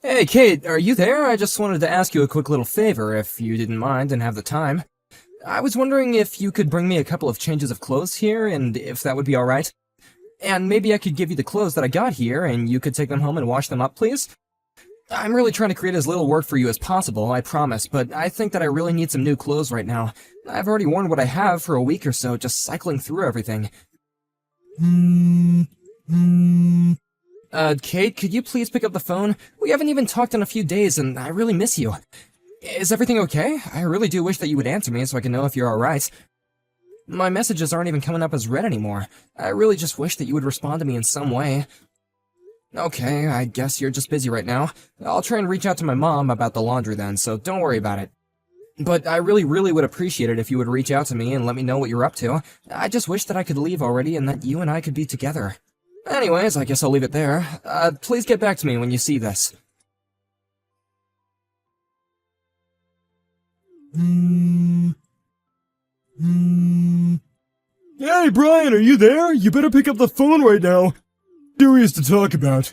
Hey, Kate, are you there? I just wanted to ask you a quick little favor, if you didn't mind and have the time. I was wondering if you could bring me a couple of changes of clothes here, and if that would be alright. And maybe I could give you the clothes that I got here, and you could take them home and wash them up, please? I'm really trying to create as little work for you as possible, I promise, but I think that I really need some new clothes right now. I've already worn what I have for a week or so, just cycling through everything. Kate, could you please pick up the phone? We haven't even talked in a few days, and I really miss you. Is everything okay? I really do wish that you would answer me so I can know if you're alright. My messages aren't even coming up as read anymore. I really just wish that you would respond to me in some way. Okay, I guess you're just busy right now. I'll try and reach out to my mom about the laundry then, so don't worry about it. But I really would appreciate it if you would reach out to me and let me know what you're up to. I just wish that I could leave already and that you and I could be together. Anyways, I guess I'll leave it there. Please get back to me when you see this. Hey, Brian, are you there? You better pick up the phone right now. Serious to talk about.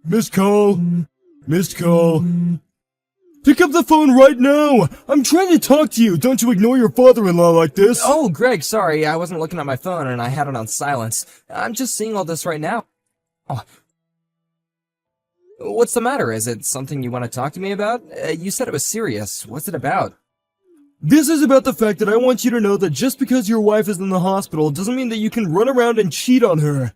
Missed call. Missed call. Pick up the phone right now! I'm trying to talk to you! Don't you ignore your father-in-law like this! Oh, Greg, sorry, I wasn't looking at my phone and I had it on silence. I'm just seeing all this right now. Oh. What's the matter? Is it something you want to talk to me about? You said it was serious. What's it about? This is about the fact that I want you to know that just because your wife is in the hospital doesn't mean that you can run around and cheat on her.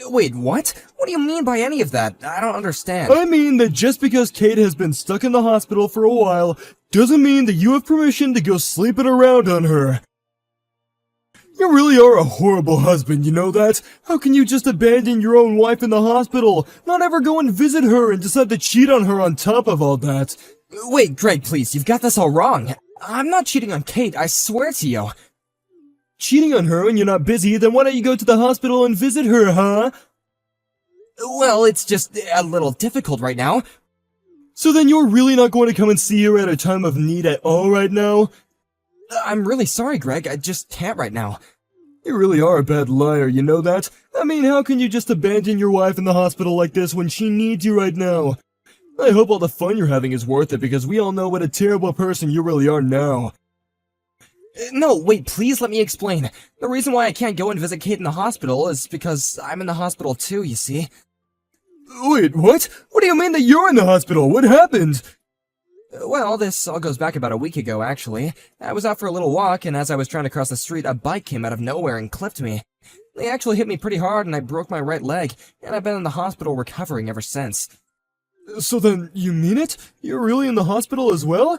Wait, what? What do you mean by any of that? I don't understand. I mean that just because Kate has been stuck in the hospital for a while doesn't mean that you have permission to go sleeping around on her. You really are a horrible husband, you know that? How can you just abandon your own wife in the hospital, not ever go and visit her and decide to cheat on her on top of all that? Wait, Greg, please, you've got this all wrong. I'm not cheating on Kate, I swear to you. Cheating on her and you're not busy, then why don't you go to the hospital and visit her, huh? Well, it's just a little difficult right now. So then you're really not going to come and see her at a time of need at all right now? I'm really sorry, Greg, I just can't right now. You really are a bad liar, you know that? I mean, how can you just abandon your wife in the hospital like this when she needs you right now? I hope all the fun you're having is worth it because we all know what a terrible person you really are now. No, wait, please let me explain. The reason why I can't go and visit Kate in the hospital is because I'm in the hospital too, you see. Wait, what? What do you mean that you're in the hospital? What happened? Well, this all goes back about a week ago, actually. I was out for a little walk, and as I was trying to cross the street, a bike came out of nowhere and clipped me. They actually hit me pretty hard, and I broke my right leg, and I've been in the hospital recovering ever since. So then, you mean it? You're really in the hospital as well?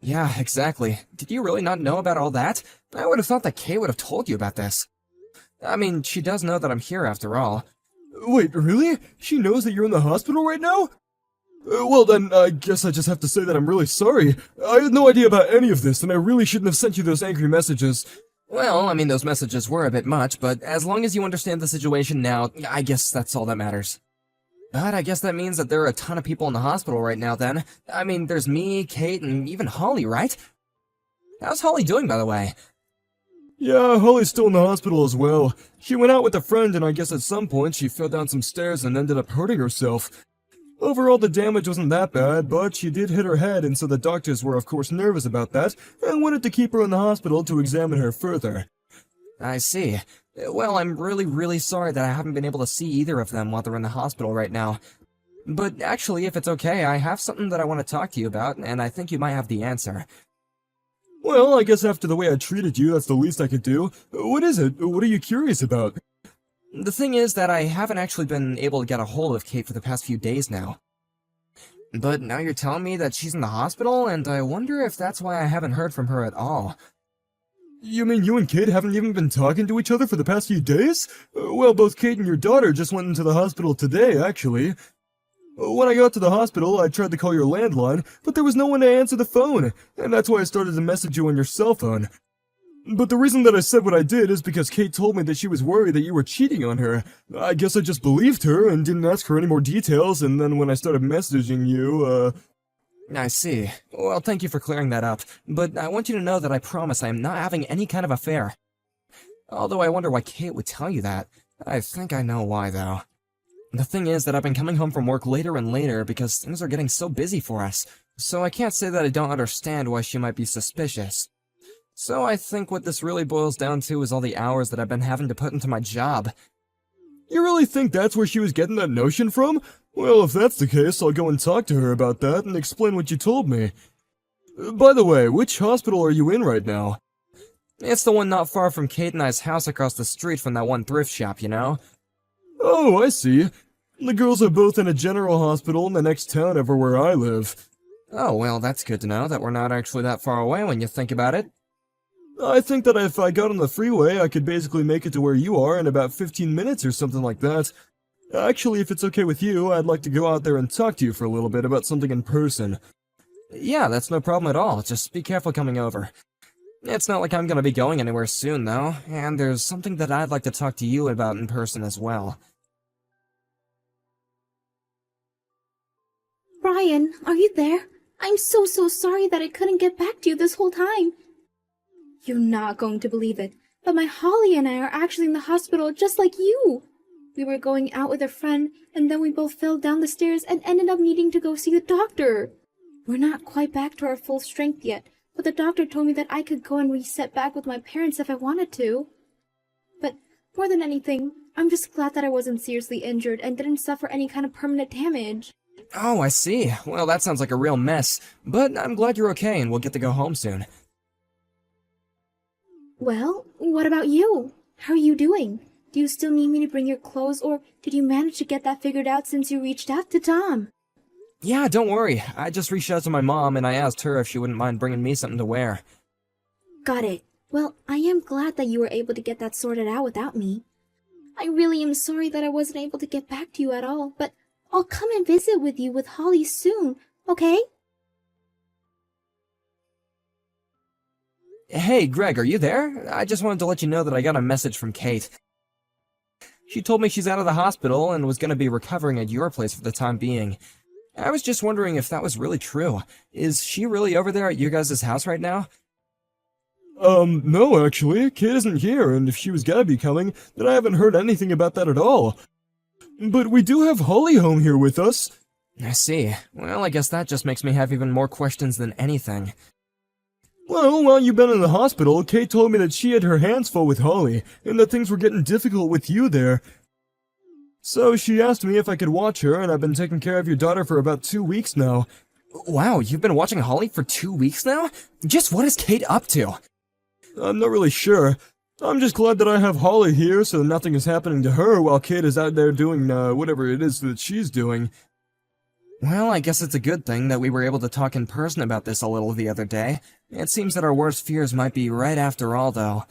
Yeah, exactly. Did you really not know about all that? I would have thought that Kay would have told you about this. I mean, she does know that I'm here after all. Wait, really? She knows that you're in the hospital right now? Well then, I guess I just have to say that I'm really sorry. I had no idea about any of this, and I really shouldn't have sent you those angry messages. Well, I mean, those messages were a bit much, but as long as you understand the situation now, I guess that's all that matters. But I guess that means that there are a ton of people in the hospital right now then. I mean, there's me, Kate, and even Holly, right? How's Holly doing, by the way? Yeah, Holly's still in the hospital as well. She went out with a friend and I guess at some point she fell down some stairs and ended up hurting herself. Overall, the damage wasn't that bad, but she did hit her head, and so the doctors were of course nervous about that and wanted to keep her in the hospital to examine her further. I see. Well, I'm really sorry that I haven't been able to see either of them while they're in the hospital right now. But actually, if it's okay, I have something that I want to talk to you about, and I think you might have the answer. Well, I guess after the way I treated you, that's the least I could do. What is it? What are you curious about? The thing is that I haven't actually been able to get a hold of Kate for the past few days now. But now you're telling me that she's in the hospital, and I wonder if that's why I haven't heard from her at all. You mean you and Kate haven't even been talking to each other for the past few days? Well, both Kate and your daughter just went into the hospital today, actually. When I got to the hospital, I tried to call your landline, but there was no one to answer the phone, and that's why I started to message you on your cell phone. But the reason that I said what I did is because Kate told me that she was worried that you were cheating on her. I guess I just believed her and didn't ask her any more details, and then when I started messaging you, I see. Well, thank you for clearing that up, but I want you to know that I promise I am not having any kind of affair. Although I wonder why Kate would tell you that. I think I know why, though. The thing is that I've been coming home from work later and later because things are getting so busy for us, so I can't say that I don't understand why she might be suspicious. So I think what this really boils down to is all the hours that I've been having to put into my job. You really think that's where she was getting that notion from? Well, if that's the case, I'll go and talk to her about that and explain what you told me. By the way, which hospital are you in right now? It's the one not far from Kate and I's house across the street from that one thrift shop, you know? Oh, I see. The girls are both in a general hospital in the next town over where I live. Oh, well, that's good to know that we're not actually that far away when you think about it. I think that if I got on the freeway, I could basically make it to where you are in about 15 minutes or something like that. Actually, if it's okay with you, I'd like to go out there and talk to you for a little bit about something in person. Yeah, that's no problem at all. Just be careful coming over. It's not like I'm gonna be going anywhere soon, though, and there's something that I'd like to talk to you about in person as well. Brian, are you there? I'm so sorry that I couldn't get back to you this whole time. You're not going to believe it, but my Holly and I are actually in the hospital just like you. We were going out with a friend, and then we both fell down the stairs and ended up needing to go see the doctor. We're not quite back to our full strength yet, but the doctor told me that I could go and reset back with my parents if I wanted to. But more than anything, I'm just glad that I wasn't seriously injured and didn't suffer any kind of permanent damage. Oh, I see. Well, that sounds like a real mess, but I'm glad you're okay and we'll get to go home soon. Well, what about you? How are you doing? Do you still need me to bring your clothes, or did you manage to get that figured out since you reached out to Tom? Yeah, don't worry. I just reached out to my mom and I asked her if she wouldn't mind bringing me something to wear. Got it. Well, I am glad that you were able to get that sorted out without me. I really am sorry that I wasn't able to get back to you at all, but I'll come and visit with you with Holly soon, okay? Hey, Greg, are you there? I just wanted to let you know that I got a message from Kate. She told me she's out of the hospital and was gonna be recovering at your place for the time being. I was just wondering if that was really true. Is she really over there at your guys' house right now? No, actually, Kate isn't here, and if she was gonna be coming, then I haven't heard anything about that at all. But we do have Holly home here with us. I see. Well, I guess that just makes me have even more questions than anything. Well, while you've been in the hospital, Kate told me that she had her hands full with Holly, and that things were getting difficult with you there. So she asked me if I could watch her, and I've been taking care of your daughter for about 2 weeks now. Wow, you've been watching Holly for 2 weeks now? Just what is Kate up to? I'm not really sure. I'm just glad that I have Holly here so nothing is happening to her while Kate is out there doing, whatever it is that she's doing. Well, I guess it's a good thing that we were able to talk in person about this a little the other day. It seems that our worst fears might be right after all, though.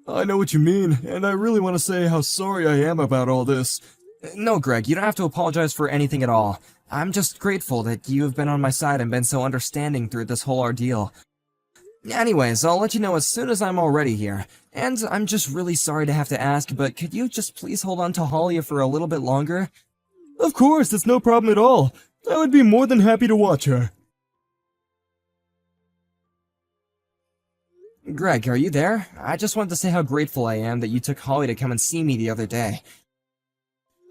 I know what you mean, and I really want to say how sorry I am about all this. No, Greg, you don't have to apologize for anything at all. I'm just grateful that you have been on my side and been so understanding through this whole ordeal. Anyways, I'll let you know as soon as I'm all ready here. And I'm just really sorry to have to ask, but could you just please hold on to Holly for a little bit longer? Of course, it's no problem at all. I would be more than happy to watch her. Greg, are you there? I just wanted to say how grateful I am that you took Holly to come and see me the other day.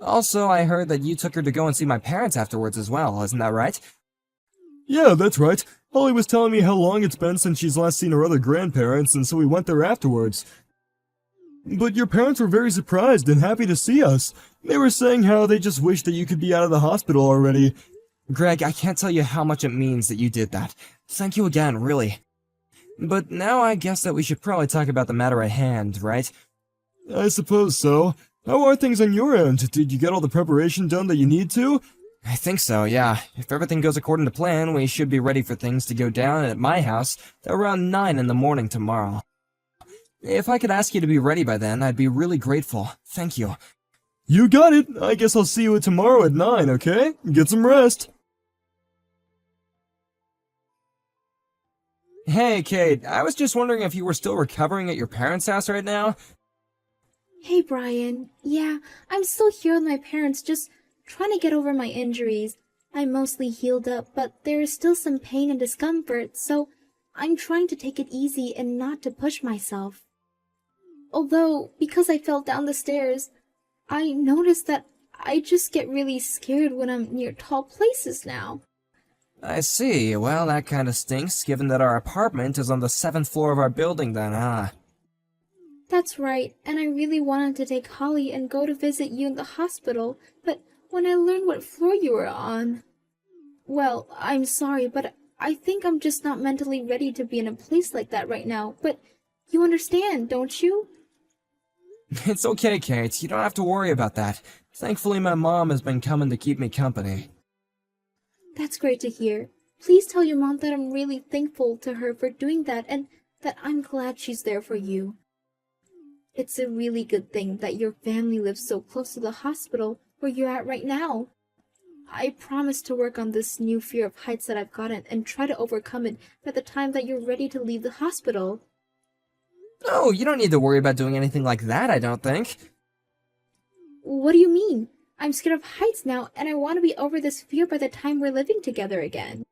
Also, I heard that you took her to go and see my parents afterwards as well, isn't that right? Yeah, that's right. Holly was telling me how long it's been since she's last seen her other grandparents, and so we went there afterwards. But your parents were very surprised and happy to see us. They were saying how they just wished that you could be out of the hospital already. Greg, I can't tell you how much it means that you did that. Thank you again, really. But now I guess that we should probably talk about the matter at hand, right? I suppose so. How are things on your end? Did you get all the preparation done that you need to? I think so, yeah. If everything goes according to plan, we should be ready for things to go down at my house around 9 in the morning tomorrow. If I could ask you to be ready by then, I'd be really grateful. Thank you. You got it. I guess I'll see you tomorrow at 9, okay? Get some rest. Hey, Kate, I was just wondering if you were still recovering at your parents' house right now? Hey, Brian. Yeah, I'm still here with my parents, just trying to get over my injuries. I'm mostly healed up, but there is still some pain and discomfort, so I'm trying to take it easy and not to push myself. Although, because I fell down the stairs, I noticed that I just get really scared when I'm near tall places now. I see. Well, that kinda stinks, given that our apartment is on the 7th floor of our building then, huh? That's right, and I really wanted to take Holly and go to visit you in the hospital, but when I learned what floor you were on... Well, I'm sorry, but I think I'm just not mentally ready to be in a place like that right now, but you understand, don't you? It's okay, Kate. You don't have to worry about that. Thankfully, my mom has been coming to keep me company. That's great to hear. Please tell your mom that I'm really thankful to her for doing that and that I'm glad she's there for you. It's a really good thing that your family lives so close to the hospital where you're at right now. I promise to work on this new fear of heights that I've gotten and try to overcome it by the time that you're ready to leave the hospital. Oh, you don't need to worry about doing anything like that, I don't think. What do you mean? I'm scared of heights now, and I want to be over this fear by the time we're living together again.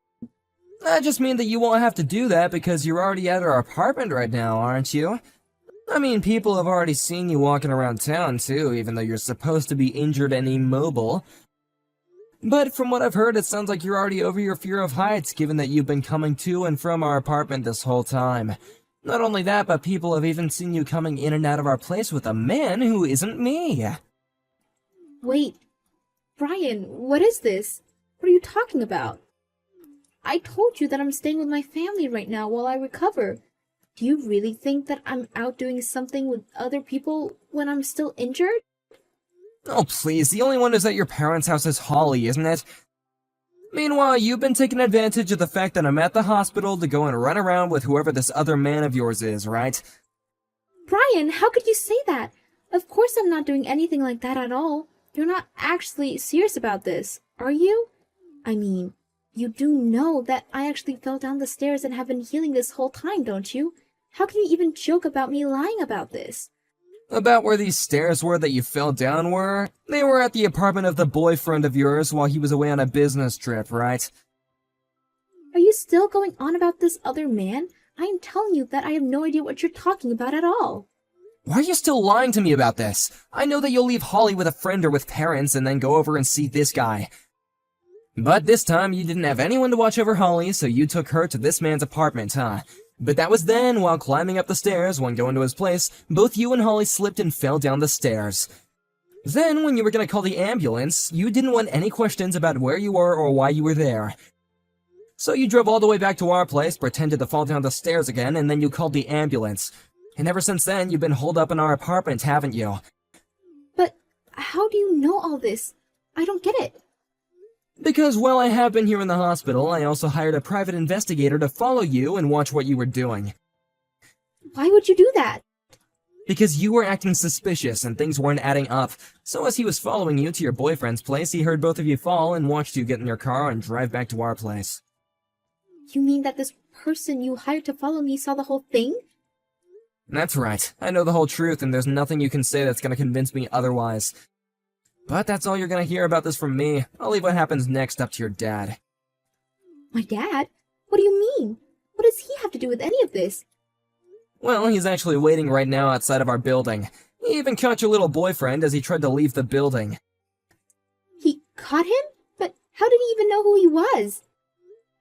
I just mean that you won't have to do that because you're already at our apartment right now, aren't you? I mean, people have already seen you walking around town too, even though you're supposed to be injured and immobile. But from what I've heard, it sounds like you're already over your fear of heights, given that you've been coming to and from our apartment this whole time. Not only that, but people have even seen you coming in and out of our place with a man who isn't me. Wait, Brian, what is this? What are you talking about? I told you that I'm staying with my family right now while I recover. Do you really think that I'm out doing something with other people when I'm still injured? Oh please, the only one who's at your parents' house is Holly, isn't it? Meanwhile, you've been taking advantage of the fact that I'm at the hospital to go and run around with whoever this other man of yours is, right? Brian, how could you say that? Of course I'm not doing anything like that at all. You're not actually serious about this, are you? I mean, you do know that I actually fell down the stairs and have been healing this whole time, don't you? How can you even joke about me lying about this? About where these stairs were that you fell down were? They were at the apartment of the boyfriend of yours while he was away on a business trip, right? Are you still going on about this other man? I am telling you that I have no idea what you're talking about at all. Why are you still lying to me about this? I know that you'll leave Holly with a friend or with parents and then go over and see this guy. But this time you didn't have anyone to watch over Holly, so you took her to this man's apartment, huh? But that was then, while climbing up the stairs, when going to his place, both you and Holly slipped and fell down the stairs. Then, when you were gonna call the ambulance, you didn't want any questions about where you were or why you were there. So you drove all the way back to our place, pretended to fall down the stairs again, and then you called the ambulance. And ever since then, you've been holed up in our apartment, haven't you? But how do you know all this? I don't get it. Because while I have been here in the hospital, I also hired a private investigator to follow you and watch what you were doing. Why would you do that? Because you were acting suspicious and things weren't adding up. So as he was following you to your boyfriend's place, he heard both of you fall and watched you get in your car and drive back to our place. You mean that this person you hired to follow me saw the whole thing? That's right. I know the whole truth, and there's nothing you can say that's gonna convince me otherwise. But that's all you're gonna hear about this from me. I'll leave what happens next up to your dad. My dad? What do you mean? What does he have to do with any of this? Well, he's actually waiting right now outside of our building. He even caught your little boyfriend as he tried to leave the building. He caught him? But how did he even know who he was?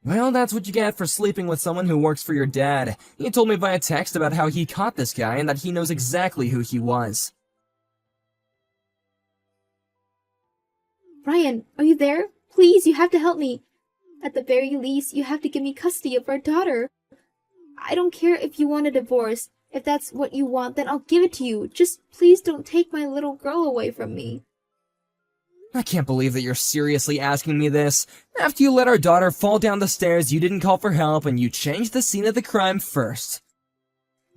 Well, that's what you get for sleeping with someone who works for your dad. He told me via text about how he caught this guy and that he knows exactly who he was. Brian, are you there? Please, you have to help me. At the very least, you have to give me custody of our daughter. I don't care if you want a divorce. If that's what you want, then I'll give it to you. Just please don't take my little girl away from me. I can't believe that you're seriously asking me this. After you let our daughter fall down the stairs, you didn't call for help and you changed the scene of the crime first.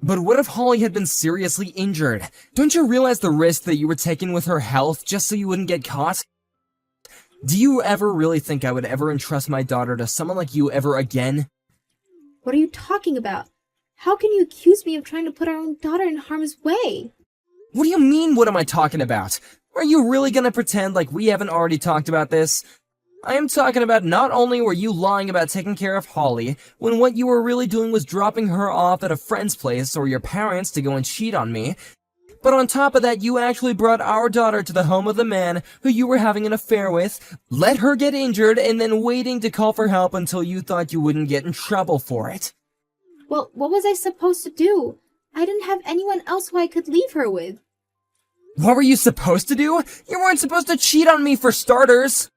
But what if Holly had been seriously injured? Don't you realize the risk that you were taking with her health just so you wouldn't get caught? Do you ever really think I would ever entrust my daughter to someone like you ever again? What are you talking about? How can you accuse me of trying to put our own daughter in harm's way? What do you mean, what am I talking about? Are you really gonna pretend like we haven't already talked about this? I am talking about not only were you lying about taking care of Holly, when what you were really doing was dropping her off at a friend's place or your parents to go and cheat on me, But on top of that, you actually brought our daughter to the home of the man who you were having an affair with, let her get injured, and then waiting to call for help until you thought you wouldn't get in trouble for it. Well, what was I supposed to do? I didn't have anyone else who I could leave her with. What were you supposed to do? You weren't supposed to cheat on me for starters!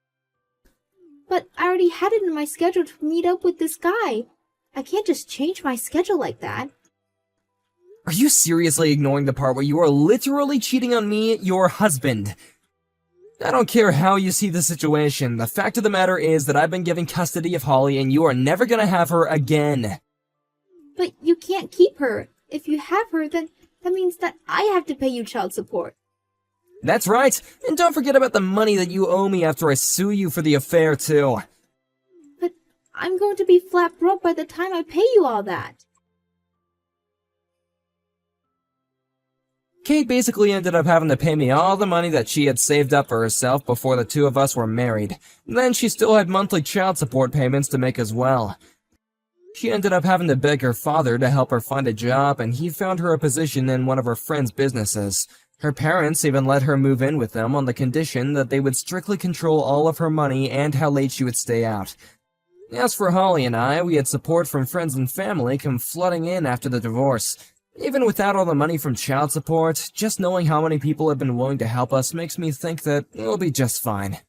But I already had it in my schedule to meet up with this guy. I can't just change my schedule like that. Are you seriously ignoring the part where you are literally cheating on me, your husband? I don't care how you see the situation. The fact of the matter is that I've been given custody of Holly and you are never gonna have her again. But you can't keep her. If you have her, then that means that I have to pay you child support. That's right. And don't forget about the money that you owe me after I sue you for the affair, too. But I'm going to be flat broke by the time I pay you all that. Kate basically ended up having to pay me all the money that she had saved up for herself before the two of us were married. Then she still had monthly child support payments to make as well. She ended up having to beg her father to help her find a job, and he found her a position in one of her friend's businesses. Her parents even let her move in with them on the condition that they would strictly control all of her money and how late she would stay out. As for Holly and I, we had support from friends and family come flooding in after the divorce. Even without all the money from child support, just knowing how many people have been willing to help us makes me think that we'll be just fine.